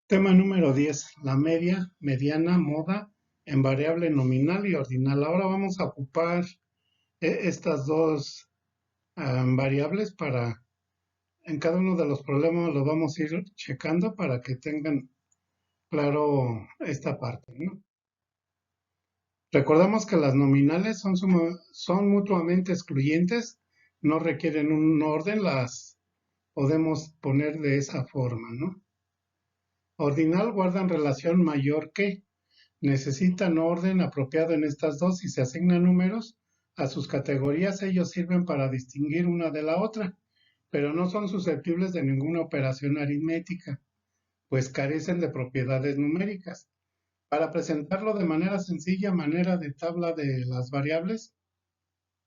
Tema número 10. La media, mediana, moda en variable nominal y ordinal. Ahora vamos a ocupar estas dos variables para, en cada uno de los problemas lo vamos a ir checando para que tengan claro esta parte, ¿no? Recordamos que las nominales son mutuamente excluyentes, no requieren un orden, las podemos poner de esa forma, ¿no? Ordinal guardan relación mayor que, necesitan orden apropiado en estas dos y se asignan números a sus categorías. Ellos sirven para distinguir una de la otra, pero no son susceptibles de ninguna operación aritmética, pues carecen de propiedades numéricas. Para presentarlo de manera sencilla, manera de tabla de las variables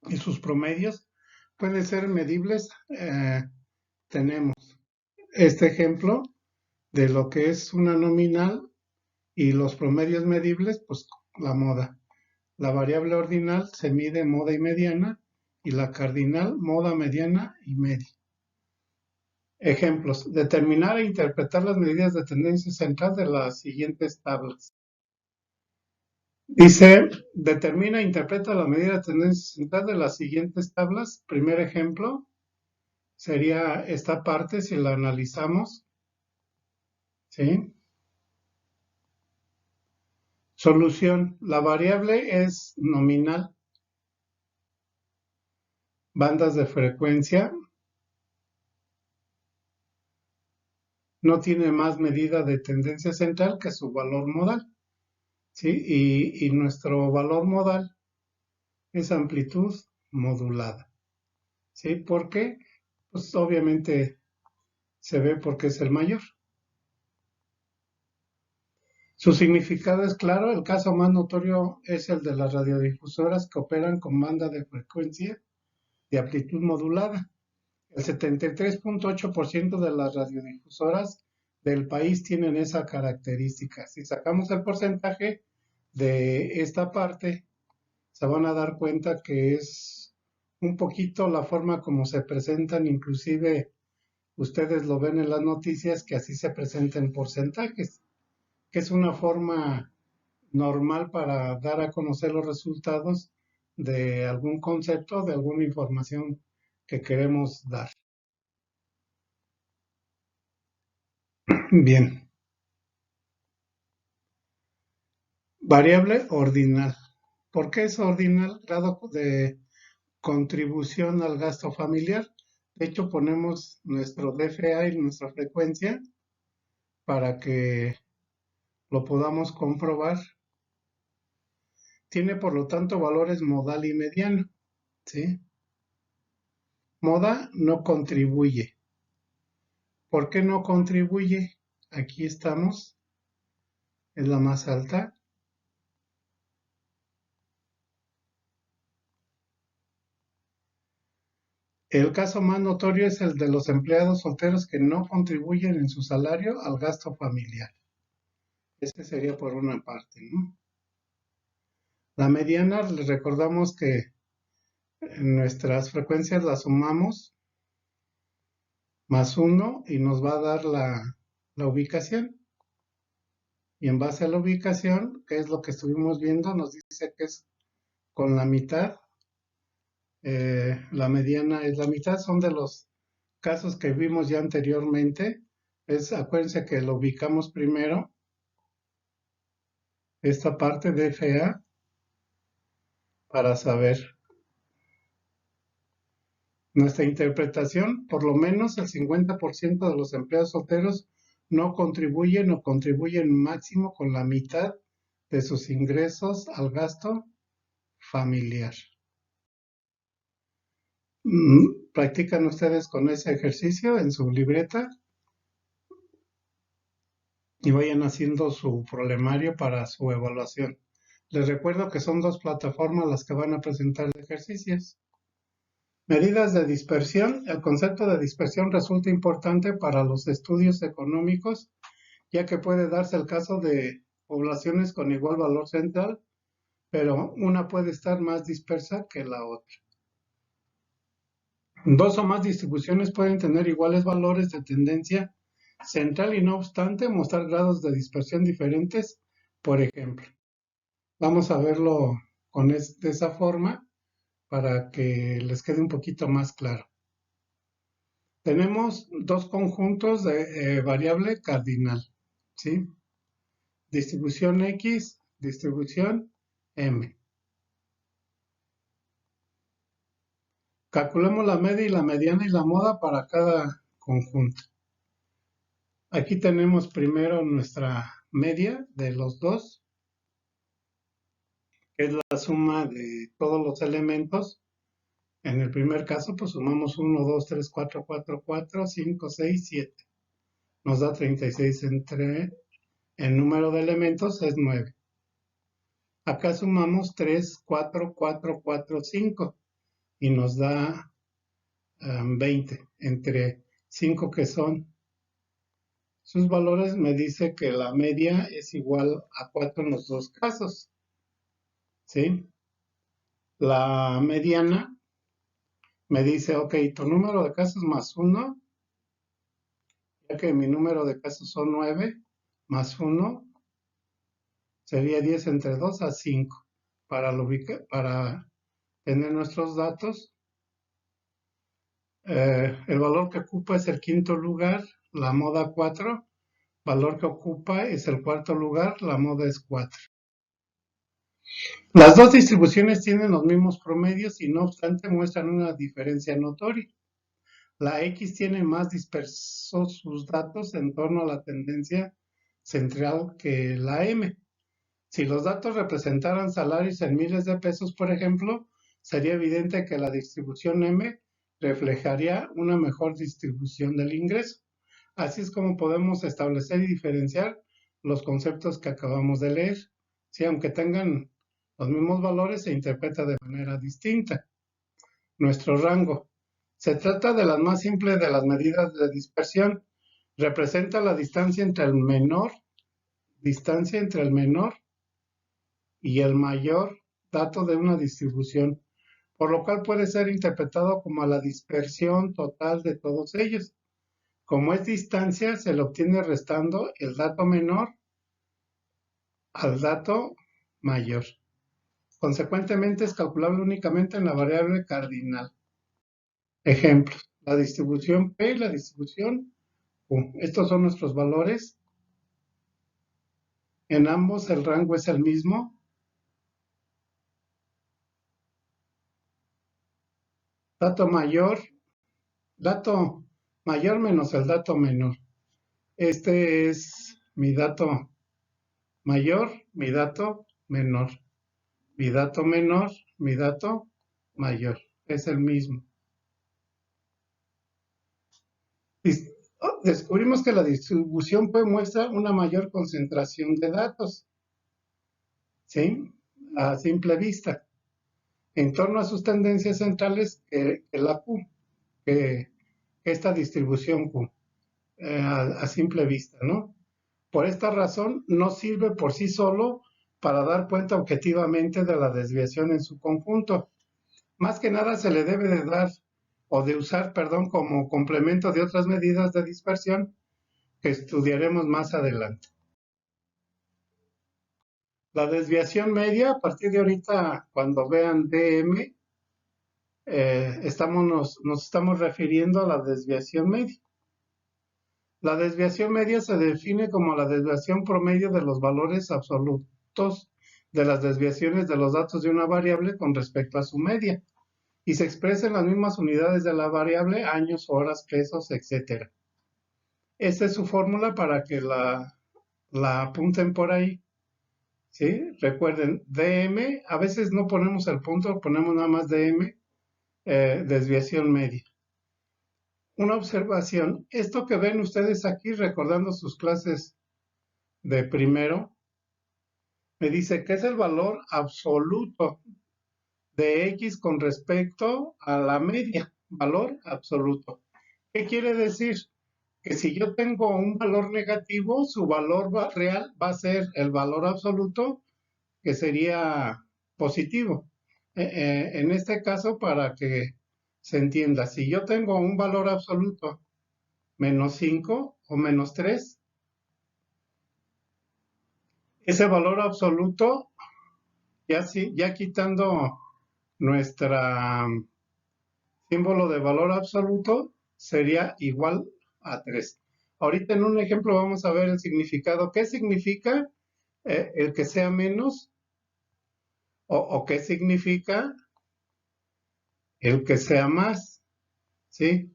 y sus promedios pueden ser medibles. Tenemos este ejemplo de lo que es una nominal y los promedios medibles, pues la moda. La variable ordinal se mide moda y mediana y la cardinal moda, mediana y media. Ejemplos. Determinar e interpretar las medidas de tendencia central de las siguientes tablas. Dice, determina e interpreta la medida de tendencia central de las siguientes tablas. Primer ejemplo sería esta parte si la analizamos. ¿Sí? Solución. La variable es nominal. Bandas de frecuencia. No tiene más medida de tendencia central que su valor modal. ¿Sí? Y nuestro valor modal es amplitud modulada. ¿Sí? ¿Por qué? Pues obviamente se ve porque es el mayor. Su significado es claro. El caso más notorio es el de las radiodifusoras que operan con banda de frecuencia de amplitud modulada. El 73.8% de las radiodifusoras del país tienen esa característica. Si sacamos el porcentaje de esta parte, se van a dar cuenta que es un poquito la forma como se presentan, inclusive ustedes lo ven en las noticias, que así se presentan porcentajes, que es una forma normal para dar a conocer los resultados de algún concepto, de alguna información que queremos dar. Bien. Variable ordinal. ¿Por qué es ordinal? Grado de contribución al gasto familiar. De hecho, ponemos nuestro DFA y nuestra frecuencia para que lo podamos comprobar. Tiene, por lo tanto, valores modal y mediano. ¿Sí? Moda no contribuye. ¿Por qué no contribuye? Aquí estamos. Es la más alta. El caso más notorio es el de los empleados solteros que no contribuyen en su salario al gasto familiar. Este sería por una parte, ¿no? La mediana, les recordamos que nuestras frecuencias las sumamos más 1 y nos va a dar la ubicación. Y en base a la ubicación, que es lo que estuvimos viendo, nos dice que es con la mitad. La mediana es la mitad, son de los casos que vimos ya anteriormente. Acuérdense que lo ubicamos primero, esta parte de FA, para saber nuestra interpretación. Por lo menos el 50% de los empleados solteros no contribuyen o contribuyen máximo con la mitad de sus ingresos al gasto familiar. ¿Practican ustedes con ese ejercicio en su libreta? Y vayan haciendo su problemario para su evaluación. Les recuerdo que son dos plataformas las que van a presentar ejercicios. Medidas de dispersión. El concepto de dispersión resulta importante para los estudios económicos, ya que puede darse el caso de poblaciones con igual valor central, pero una puede estar más dispersa que la otra. Dos o más distribuciones pueden tener iguales valores de tendencia central y no obstante mostrar grados de dispersión diferentes, por ejemplo. Vamos a verlo de esa forma para que les quede un poquito más claro. Tenemos dos conjuntos de variable cardinal, ¿sí? Distribución X, distribución M. Calculemos la media y la mediana y la moda para cada conjunto. Aquí tenemos primero nuestra media de los dos, que es la suma de todos los elementos. En el primer caso, pues sumamos 1, 2, 3, 4, 4, 4, 5, 6, 7. Nos da 36 entre el número de elementos es 9. Acá sumamos 3, 4, 4, 4, 5 y nos da 20 entre 5 que son. Sus valores me dice que la media es igual a 4 en los dos casos. ¿Sí? La mediana me dice, ok, tu número de casos más 1, ya que mi número de casos son 9, más 1, sería 10 entre 2 a 5. Para tener nuestros datos, el valor que ocupa es el quinto lugar, la moda 4. Valor que ocupa es el cuarto lugar, la moda es 4. Las dos distribuciones tienen los mismos promedios y no obstante muestran una diferencia notoria. La X tiene más dispersos sus datos en torno a la tendencia central que la M. Si los datos representaran salarios en miles de pesos, por ejemplo, sería evidente que la distribución M reflejaría una mejor distribución del ingreso. Así es como podemos establecer y diferenciar los conceptos que acabamos de leer. Sí, aunque tengan los mismos valores, se interpreta de manera distinta. Nuestro rango. Se trata de la más simple de las medidas de dispersión. Representa la distancia entre el menor y el mayor dato de una distribución, por lo cual puede ser interpretado como la dispersión total de todos ellos. Como es distancia, se le obtiene restando el dato menor al dato mayor. Consecuentemente, es calculable únicamente en la variable cardinal. Ejemplos: la distribución P y la distribución Q. Estos son nuestros valores. En ambos el rango es el mismo. Dato mayor menos el dato menor. Este es mi dato mayor, mi dato menor. Mi dato menor, mi dato mayor. Es el mismo. Descubrimos que la distribución P muestra una mayor concentración de datos, ¿sí? A simple vista, en torno a sus tendencias centrales que la Q, que esta distribución Q, a simple vista, ¿no? Por esta razón, no sirve por sí solo para dar cuenta objetivamente de la desviación en su conjunto. Más que nada se le debe de dar o de usar, perdón, como complemento de otras medidas de dispersión que estudiaremos más adelante. La desviación media, a partir de ahorita, cuando vean DM, nos estamos refiriendo a la desviación media. La desviación media se define como la desviación promedio de los valores absolutos de las desviaciones de los datos de una variable con respecto a su media, y se expresa en las mismas unidades de la variable, años, horas, pesos, etc. Esta es su fórmula para que la apunten por ahí. ¿Sí? Recuerden, DM, a veces no ponemos el punto, ponemos nada más DM, desviación media. Una observación, esto que ven ustedes aquí, recordando sus clases de primero, me dice que es el valor absoluto de X con respecto a la media, valor absoluto. ¿Qué quiere decir? Que si yo tengo un valor negativo, su valor real va a ser el valor absoluto, que sería positivo. En este caso, para que se entienda, si yo tengo un valor absoluto menos 5 o menos 3. Ese valor absoluto, ya quitando nuestra símbolo de valor absoluto, sería igual a 3. Ahorita en un ejemplo vamos a ver el significado. ¿Qué significa el que sea menos? ¿O qué significa el que sea más? ¿Sí?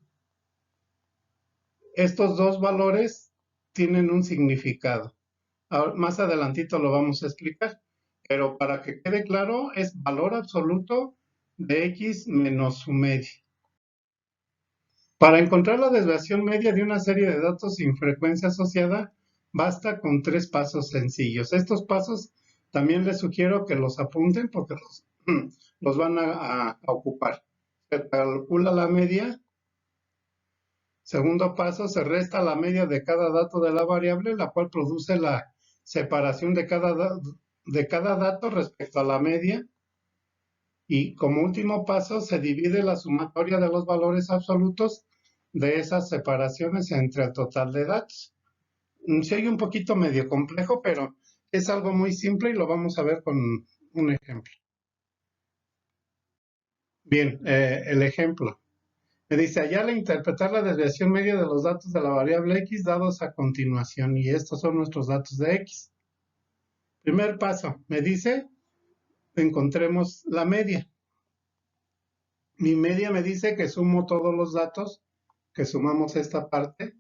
Estos dos valores tienen un significado. Ahora, más adelantito lo vamos a explicar, pero para que quede claro, es valor absoluto de x menos su media. Para encontrar la desviación media de una serie de datos sin frecuencia asociada, basta con 3 pasos sencillos. Estos pasos también les sugiero que los apunten porque los van a ocupar. Se calcula la media. Segundo paso, se resta la media de cada dato de la variable, la cual produce la separación de cada dato respecto a la media. Y como último paso, se divide la sumatoria de los valores absolutos de esas separaciones entre el total de datos. Se oye un poquito medio complejo, pero es algo muy simple y lo vamos a ver con un ejemplo. Bien, el ejemplo. Me dice, hallar e interpretar la desviación media de los datos de la variable x dados a continuación. Y estos son nuestros datos de x. Primer paso, me dice, encontremos la media. Mi media me dice que sumo todos los datos, que sumamos esta parte,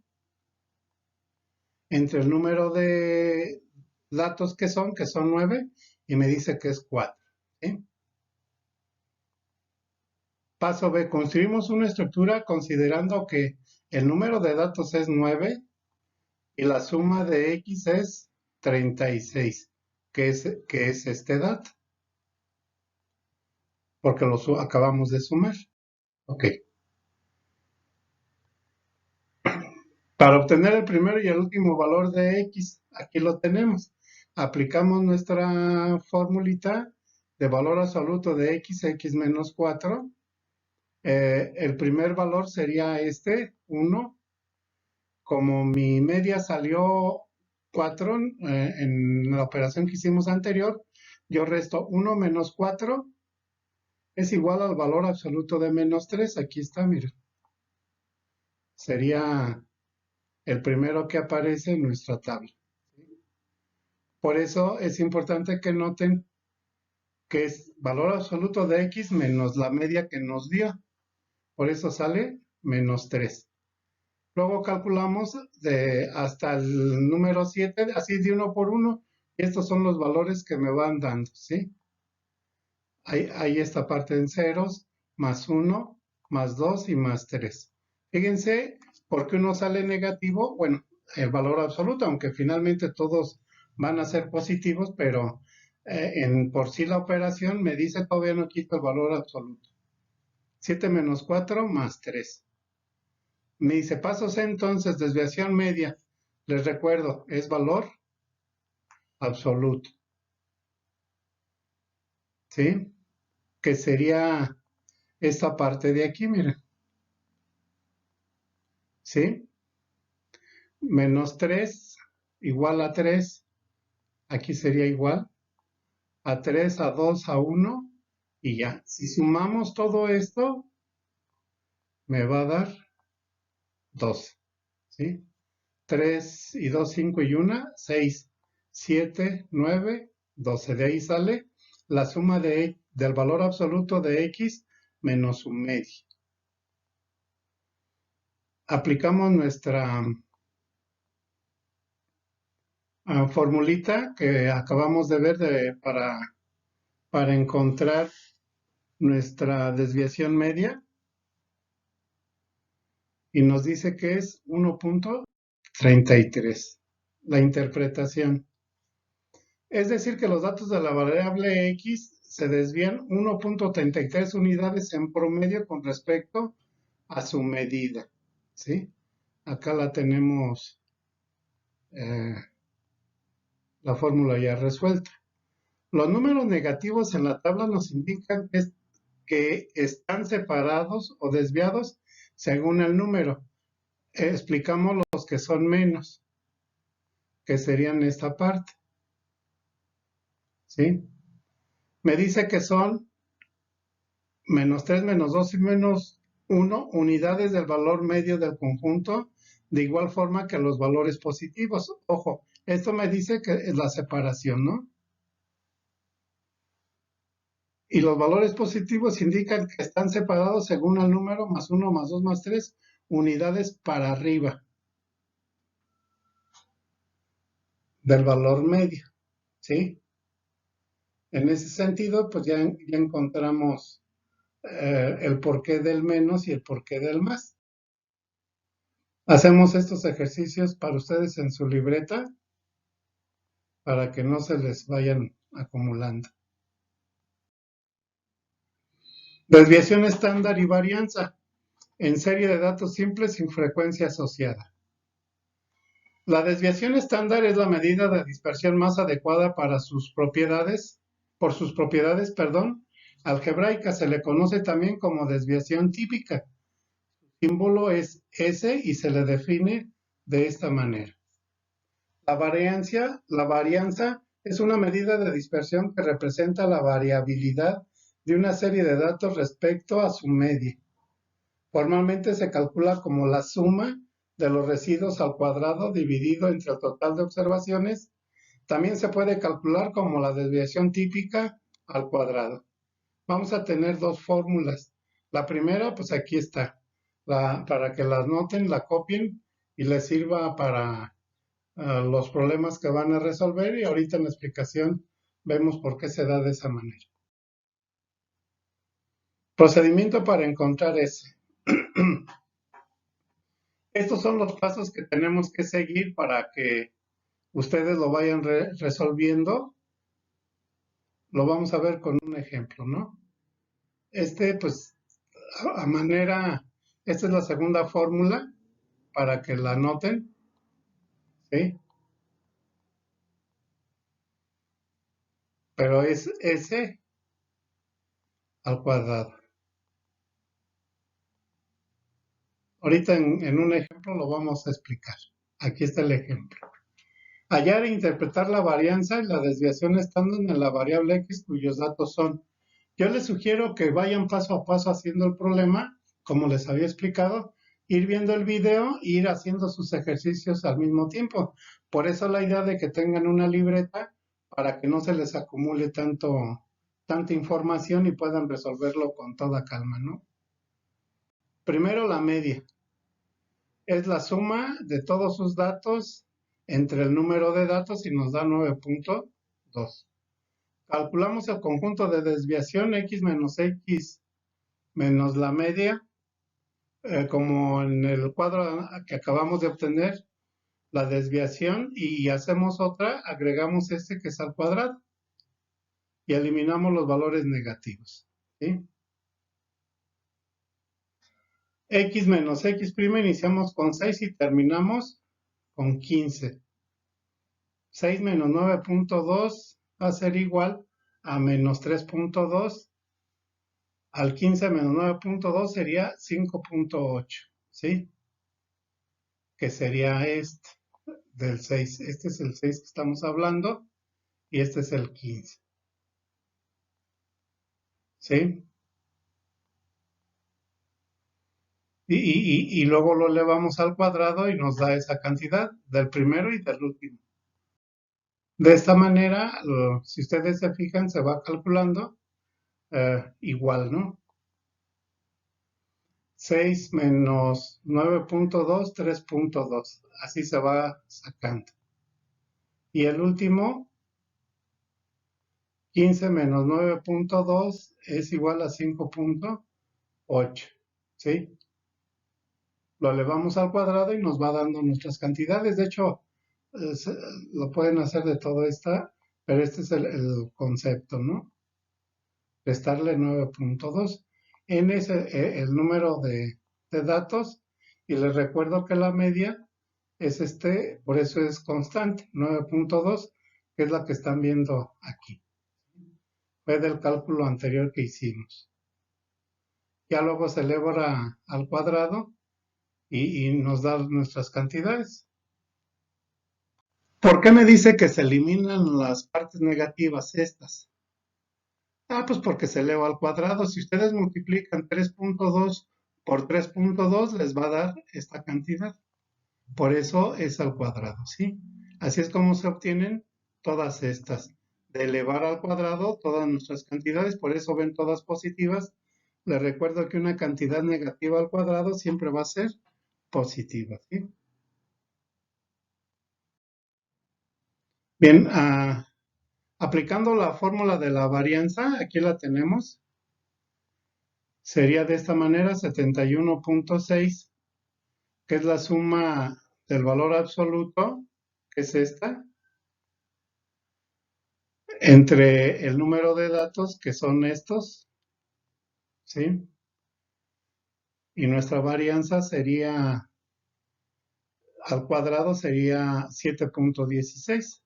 entre el número de datos que son 9, y me dice que es 4. ¿Sí? Paso B, construimos una estructura considerando que el número de datos es 9 y la suma de x es 36, que es este dato, porque lo acabamos de sumar. Ok. Para obtener el primero y el último valor de x, aquí lo tenemos. Aplicamos nuestra formulita de valor absoluto de x menos 4. El primer valor sería este, 1. Como mi media salió 4 en la operación que hicimos anterior, yo resto 1 menos 4 es igual al valor absoluto de menos 3. Aquí está, mira. Sería el primero que aparece en nuestra tabla. Por eso es importante que noten que es valor absoluto de x menos la media que nos dio. Por eso sale menos 3. Luego calculamos hasta el número 7, así de uno por uno. Y estos son los valores que me van dando, ¿sí? Hay esta parte en ceros, más 1, más 2 y más 3. Fíjense, porque uno sale negativo, bueno, el valor absoluto, aunque finalmente todos van a ser positivos, pero por sí la operación me dice todavía no quito el valor absoluto. 7 menos 4 más 3. Me dice paso C entonces, desviación media. Les recuerdo, es valor absoluto. ¿Sí? Que sería esta parte de aquí, miren. ¿Sí? Menos 3 igual a 3. Aquí sería igual a 3, a 2, a 1. Y ya. Si sumamos todo esto, me va a dar 2. ¿Sí? 3 y 2, 5 y 1, 6, 7, 9, 12. De ahí sale la suma del valor absoluto de x menos su media. Aplicamos nuestra formulita que acabamos de ver para encontrar nuestra desviación media y nos dice que es 1.33. La interpretación. Es decir, que los datos de la variable x se desvían 1.33 unidades en promedio con respecto a su medida. ¿Sí? Acá la tenemos la fórmula ya resuelta. Los números negativos en la tabla nos indican que están separados o desviados según el número. explicamos los que son menos, que serían esta parte, ¿sí? Me dice que son menos 3, menos 2 y menos 1 unidades del valor medio del conjunto, de igual forma que los valores positivos. Ojo, esto me dice que es la separación, ¿no? Y los valores positivos indican que están separados según el número más 1, más 2, más 3 unidades para arriba del valor medio, ¿sí? En ese sentido, pues ya encontramos el porqué del menos y el porqué del más. Hacemos estos ejercicios para ustedes en su libreta para que no se les vayan acumulando. Desviación estándar y varianza en serie de datos simples sin frecuencia asociada. La desviación estándar es la medida de dispersión más adecuada para sus propiedades, algebraicas. Se le conoce también como desviación típica. El símbolo es S y se le define de esta manera. La varianza es una medida de dispersión que representa la variabilidad de una serie de datos respecto a su media. Formalmente se calcula como la suma de los residuos al cuadrado dividido entre el total de observaciones. También se puede calcular como la desviación típica al cuadrado. Vamos a tener dos fórmulas. La primera, pues aquí está, para que las noten, la copien y les sirva para los problemas que van a resolver, y ahorita en la explicación vemos por qué se da de esa manera. Procedimiento para encontrar S. Estos son los pasos que tenemos que seguir para que ustedes lo vayan resolviendo. Lo vamos a ver con un ejemplo, ¿no? Pues, esta es la segunda fórmula para que la anoten, ¿sí? Pero es S al cuadrado. Ahorita en un ejemplo lo vamos a explicar. Aquí está el ejemplo. Hallar e interpretar la varianza y la desviación estándar en la variable X cuyos datos son. Yo les sugiero que vayan paso a paso haciendo el problema, como les había explicado, ir viendo el video e ir haciendo sus ejercicios al mismo tiempo. Por eso la idea de que tengan una libreta para que no se les acumule tanta información y puedan resolverlo con toda calma, ¿no? Primero la media. Es la suma de todos sus datos entre el número de datos y nos da 9.2. Calculamos el conjunto de desviación X menos X menos la media, como en el cuadro que acabamos de obtener, la desviación, y hacemos otra, agregamos este que es al cuadrado y eliminamos los valores negativos, ¿sí? X menos X' iniciamos con 6 y terminamos con 15. 6 menos 9.2 va a ser igual a menos 3.2. Al 15 menos 9.2 sería 5.8, ¿sí? Que sería este del 6. Este es el 6 que estamos hablando y este es el 15. ¿Sí? Y luego lo elevamos al cuadrado y nos da esa cantidad del primero y del último. De esta manera, si ustedes se fijan, se va calculando igual, ¿no? 6 menos 9.2, 3.2. Así se va sacando. Y el último, 15 menos 9.2 es igual a 5.8. ¿Sí? Lo elevamos al cuadrado y nos va dando nuestras cantidades. De hecho, lo pueden hacer de todo esta, pero este es el concepto, ¿no? Restarle 9.2. N es el número de datos, y les recuerdo que la media es por eso es constante, 9.2, que es la que están viendo aquí. Fue del cálculo anterior que hicimos. Ya luego se eleva al cuadrado y nos da nuestras cantidades. ¿Por qué me dice que se eliminan las partes negativas estas? Pues porque se eleva al cuadrado. Si ustedes multiplican 3.2 por 3.2 les va a dar esta cantidad. Por eso es al cuadrado, ¿sí? Así es como se obtienen todas estas. De elevar al cuadrado todas nuestras cantidades, por eso ven todas positivas. Les recuerdo que una cantidad negativa al cuadrado siempre va a ser positiva, ¿sí? Bien, aplicando la fórmula de la varianza, aquí la tenemos. Sería de esta manera 71.6, que es la suma del valor absoluto, que es esta, entre el número de datos, que son estos, ¿sí? Y nuestra varianza sería, al cuadrado sería 7.16.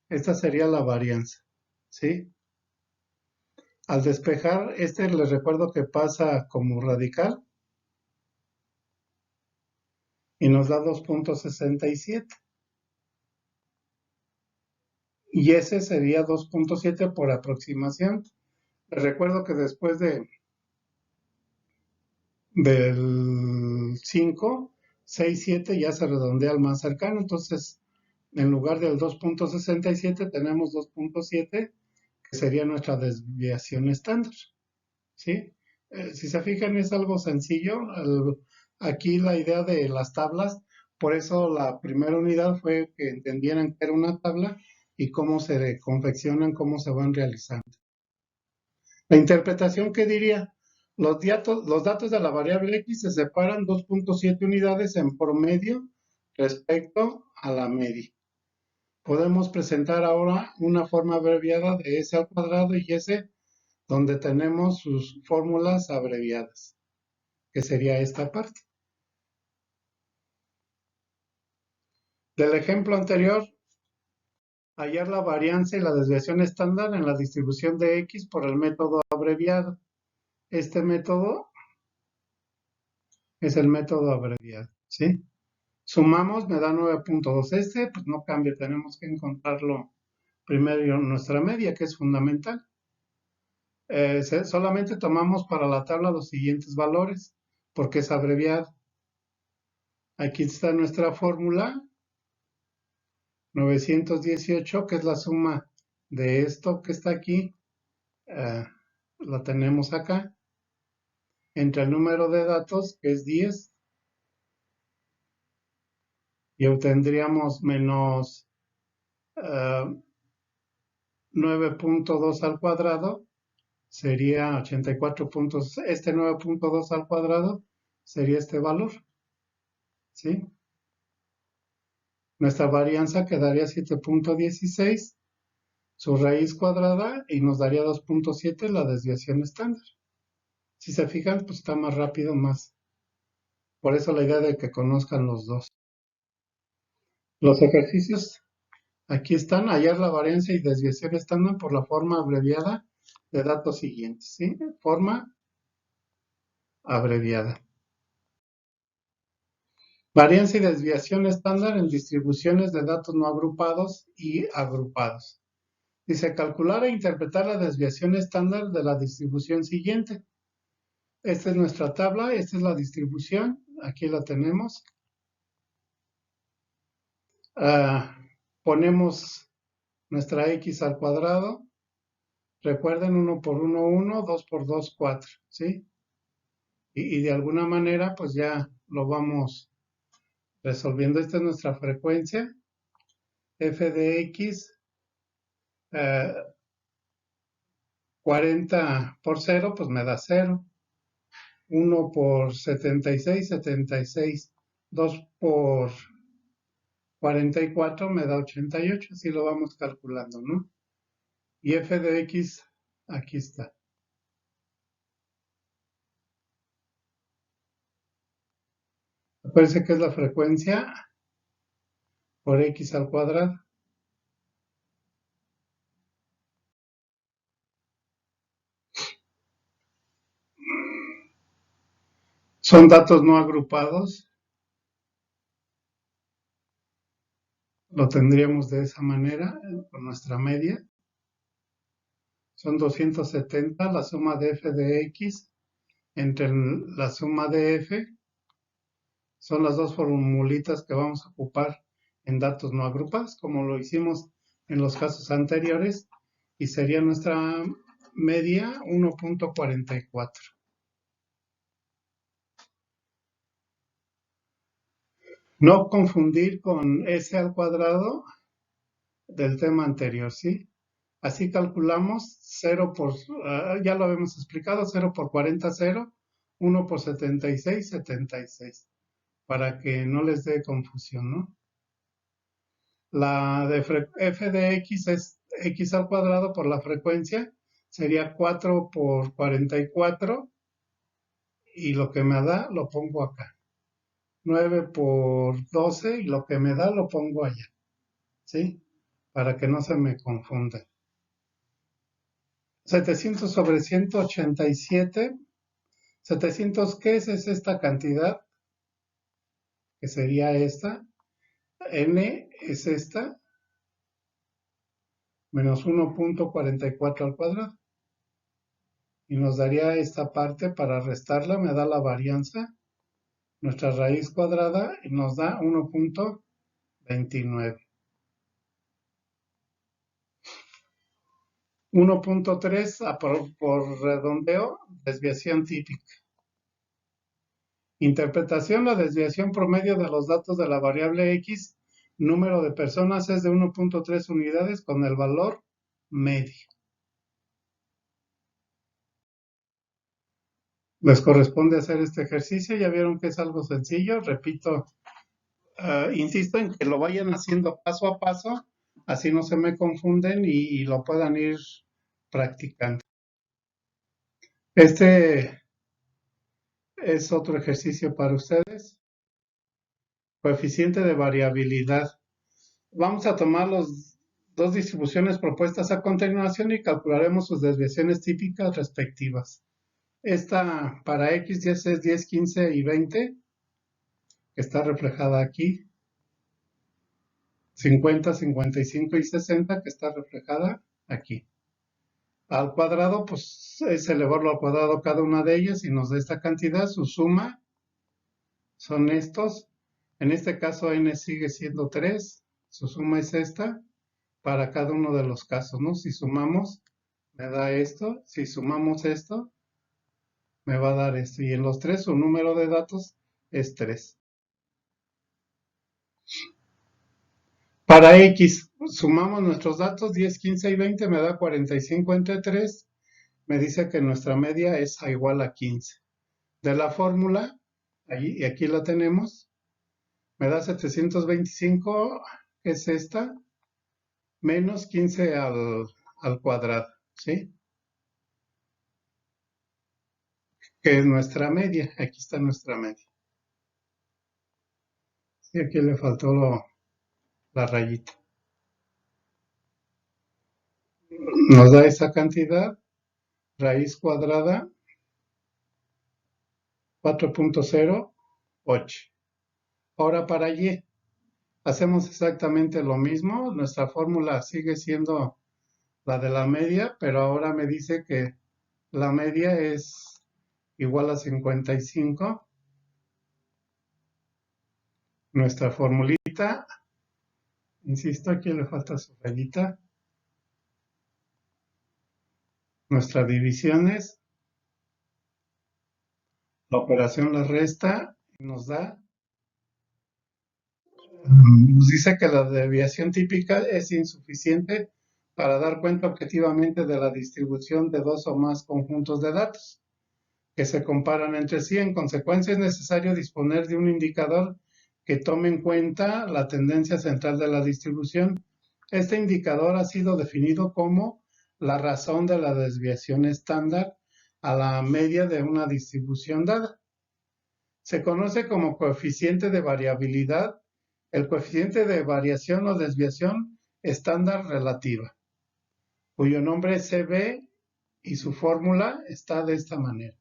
Esta sería la varianza, ¿sí? Al despejar, les recuerdo que pasa como radical y nos da 2.67. Y ese sería 2.7 por aproximación. Les recuerdo que después del 5, 6, 7 ya se redondea al más cercano. Entonces, en lugar del 2.67 tenemos 2.7, que sería nuestra desviación estándar. ¿Sí? Si se fijan, es algo sencillo. Aquí la idea de las tablas, por eso la primera unidad fue que entendieran que era una tabla y cómo se confeccionan, cómo se van realizando. La interpretación que diría, los datos de la variable x se separan 2.7 unidades en promedio respecto a la media. Podemos presentar ahora una forma abreviada de s al cuadrado y s, donde tenemos sus fórmulas abreviadas, que sería esta parte. Del ejemplo anterior, hallar la varianza y la desviación estándar en la distribución de x por el método abreviado. Este método es el método abreviado, ¿sí? Sumamos, me da 9.2. Pues no cambia, tenemos que encontrarlo primero en nuestra media, que es fundamental. Solamente tomamos para la tabla los siguientes valores, porque es abreviado. Aquí está nuestra fórmula, 918, que es la suma de esto que está aquí, la tenemos acá, entre el número de datos, que es 10, y obtendríamos menos 9.2 al cuadrado, sería 84 puntos. Este 9.2 al cuadrado sería este valor, ¿sí? Nuestra varianza quedaría 7.16, su raíz cuadrada, y nos daría 2.7 la desviación estándar. Si se fijan, pues está más rápido, más. Por eso la idea de que conozcan los dos. Los ejercicios aquí están: hallar la varianza y desviación estándar por la forma abreviada de datos siguientes, ¿sí? Forma abreviada. Varianza y desviación estándar en distribuciones de datos no agrupados y agrupados. Dice, calcular e interpretar la desviación estándar de la distribución siguiente. Esta es nuestra tabla, esta es la distribución, aquí la tenemos. Ponemos nuestra x al cuadrado. Recuerden, 1 por 1, 1, 2 por 2, 4, ¿sí? Y de alguna manera, pues ya lo vamos resolviendo. Esta es nuestra frecuencia, f de x, 40 por 0, pues me da 0. 1 por 76, 76. 2 por 44 me da 88. Así lo vamos calculando, ¿no? Y f de x, aquí está. Acuérdense que es la frecuencia por x al cuadrado. Son datos no agrupados. Lo tendríamos de esa manera, con nuestra media. Son 270 la suma de f de x entre la suma de f. Son las dos formulitas que vamos a ocupar en datos no agrupados, como lo hicimos en los casos anteriores, y sería nuestra media 1.44. No confundir con s al cuadrado del tema anterior, ¿sí? Así calculamos 0 por, ya lo habíamos explicado, 0 por 40, 0, 1 por 76, 76, para que no les dé confusión, ¿no? La de f de x es x al cuadrado por la frecuencia, sería 4 por 44, y lo que me da lo pongo acá. 9 por 12, y lo que me da lo pongo allá, ¿sí? Para que no se me confunda. 700 sobre 187. 700, ¿qué es esta cantidad? Que sería esta. N es esta, menos 1.44 al cuadrado. Y nos daría esta parte. Para restarla me da la varianza, nuestra raíz cuadrada, y nos da 1.29. 1.3 por redondeo, desviación típica. Interpretación: la desviación promedio de los datos de la variable x, número de personas, es de 1.3 unidades con el valor medio. Les corresponde hacer este ejercicio. Ya vieron que es algo sencillo. Repito, insisto en que lo vayan haciendo paso a paso, así no se me confunden y lo puedan ir practicando. Este es otro ejercicio para ustedes. Coeficiente de variabilidad. Vamos a tomar las dos distribuciones propuestas a continuación y calcularemos sus desviaciones típicas respectivas. Esta para x es 10, 15 y 20, que está reflejada aquí. 50, 55 y 60, que está reflejada aquí. Al cuadrado, pues es elevarlo al cuadrado cada una de ellas y nos da esta cantidad. Su suma son estos. En este caso n sigue siendo 3. Su suma es esta para cada uno de los casos, ¿no? Si sumamos, me da esto. Si sumamos esto, me va a dar esto. Y en los tres, su número de datos es 3. Para x, sumamos nuestros datos, 10, 15 y 20, me da 45 entre 3. Me dice que nuestra media es igual a 15. De la fórmula, y aquí la tenemos, me da 725, que es esta, menos 15 al cuadrado, ¿sí? Que es nuestra media. Aquí está nuestra media. Y aquí le faltó la rayita. Nos da esa cantidad, raíz cuadrada, 4.08. Ahora para y, hacemos exactamente lo mismo. Nuestra fórmula sigue siendo la de la media, pero ahora me dice que la media es igual a 55. Nuestra formulita, insisto, aquí le falta su rayita. Nuestra división es, la operación la resta y nos da, nos dice que la desviación típica es insuficiente para dar cuenta objetivamente de la distribución de dos o más conjuntos de datos que se comparan entre sí. En consecuencia, es necesario disponer de un indicador que tome en cuenta la tendencia central de la distribución. Este indicador ha sido definido como la razón de la desviación estándar a la media de una distribución dada. Se conoce como coeficiente de variabilidad el coeficiente de variación o desviación estándar relativa, cuyo nombre es CB y su fórmula está de esta manera.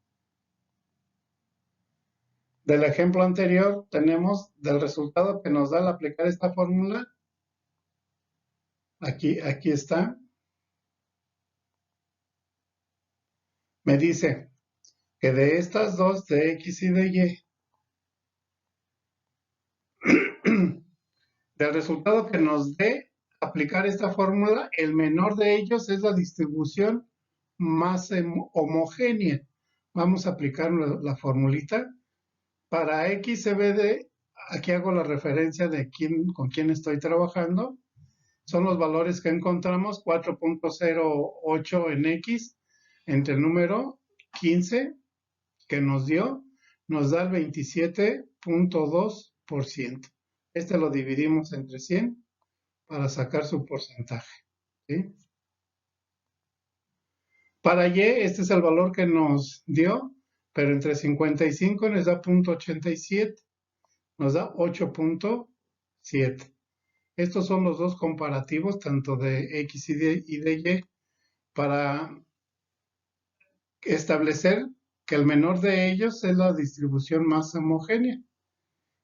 Del ejemplo anterior tenemos del resultado que nos da al aplicar esta fórmula. Aquí está. Me dice que de estas dos, de X y de Y, del resultado que nos dé aplicar esta fórmula, el menor de ellos es la distribución más homogénea. Vamos a aplicar la formulita. Para X se ve de, aquí hago la referencia de con quién estoy trabajando. Son los valores que encontramos, 4.08 en X, entre el número 15 que nos da el 27.2%. Este lo dividimos entre 100 para sacar su porcentaje. ¿Sí? Para Y, este es el valor que nos dio, pero entre 55 nos da 0.87, nos da 8.7. Estos son los dos comparativos, tanto de X y de Y, para establecer que el menor de ellos es la distribución más homogénea.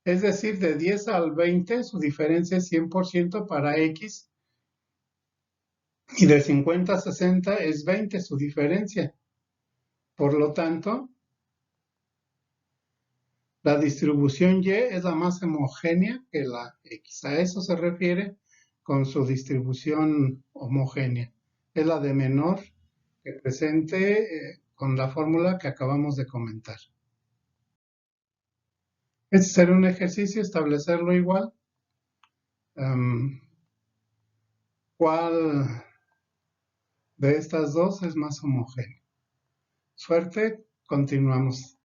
Es decir, de 10 al 20 su diferencia es 100% para X y de 50 a 60 es 20 su diferencia. Por lo tanto, la distribución Y es la más homogénea que la X. A eso se refiere con su distribución homogénea. Es la de menor que presente con la fórmula que acabamos de comentar. Este será un ejercicio, establecerlo igual. ¿Cuál de estas dos es más homogéneo? Suerte, continuamos.